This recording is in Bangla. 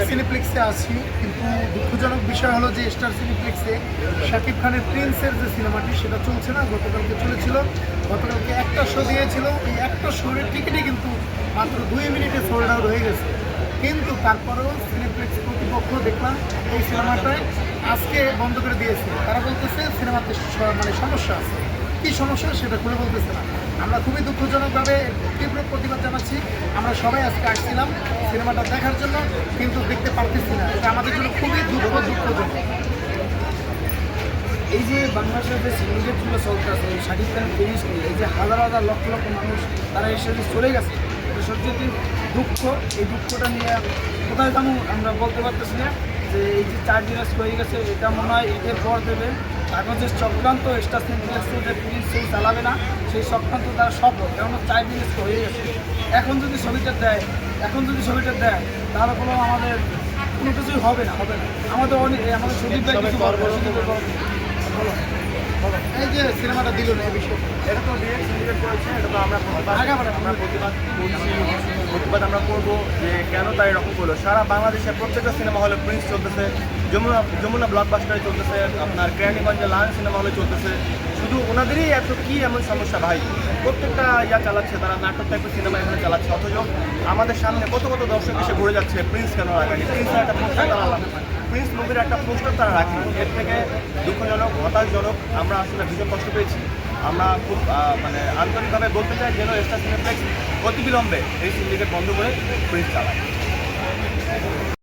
সিনেপ্লেক্সে আছি, কিন্তু দুঃখজনক বিষয় হলো যে স্টার সিনেপ্লেক্সে শাকিব খানের প্রিন্সের যে সিনেমাটি সেটা চলছে না। গতকালকে চলেছিল, গতকালকে একটা শো দিয়েছিল, এই একটা শোর টিকিটই কিন্তু মাত্র 2 মিনিটে সোল্ড আউট হয়ে গেছে। কিন্তু তারপরেও সিনেপ্লেক্স কর্তৃপক্ষ দেখলাম এই সিনেমাটায় আজকে বন্ধ করে দিয়েছে। তারা বলতেছে সিনেমাতে মানে সমস্যা আছে। কী সমস্যা সেটা খুলে বলতেছে না। আমরা খুবই দুঃখজনকভাবে তীব্র প্রতিবাদ জানাচ্ছি। আমরা সবাই আজকে আসছিলাম সিনেমাটা দেখার জন্য, কিন্তু দেখতে পারতেছি না। এটা আমাদের জন্য খুবই দুঃখজনক। এই যে বাংলাদেশের যে সিন্ডিকেটগুলো চলতেছে শাকিব খানের ফিনিশ নিয়ে, এই যে হাজার হাজার লক্ষ লক্ষ মানুষ তারা এসে যে চলে গেছে, এটা সত্যি দুঃখ। এই দুঃখটা নিয়ে কোথায় যাবো আমরা বলতে পারতেছি না। যে এই যে 4 দিন হয়ে গেছে, এটা মনে হয় ঈদের পর দেবে। এখন যে চক্রান্ত স্টার সিনেপ্লেক্সে যে পুলিশ সেই চালাবে না, সেই চক্রান্ত তারা সফল। কেননা 4 দিন হয়ে গেছে। এখন যদি ছবিটা দেয় তাহলে কোনো আমাদের কোনো কিছুই হবে না। আমাদের আমাদের সুদীপ ভাই কিছু বলবো। এই যে সিনেমাটা দিল না এই বিষয়ে এটা তো ডিরেক্ট সিন্ডিকেট করেছে, এটা তো আমরা প্রতিবাদ আমরা করবো যে কেন তাই এরকম করলো। সারা বাংলাদেশে প্রত্যেকটা সিনেমা হলে প্রিন্স চলতেছে, যমুনা ব্লকবাস্টারে চলতেছে, আপনার কেরানীগঞ্জে লায়ন সিনেমা হলে চলতেছে। শুধু ওনাদেরই এত কি এমন সমস্যা ভাই, প্রত্যেকটা চালাচ্ছে তারা, নাটক টাইপের সিনেমা এখানে চালাচ্ছে, অথচ আমাদের সামনে কত কত দর্শক এসে ঘুরে যাচ্ছে প্রিন্স কেন রাখেনি, প্রিন্স মুভির একটা পোস্টার তারা রাখেনি। এর থেকে দুঃখজনক, হতাশজনক। আমরা আসলে ভীষণ কষ্ট পেয়েছি। আমরা খুব মানে আন্তরিকভাবে বলতে চাই যেন স্টার সিনেপ্লেক্স অতিবিলম্বে এই সিন্ডিকেট বন্ধ করে প্রিন্স চালায়।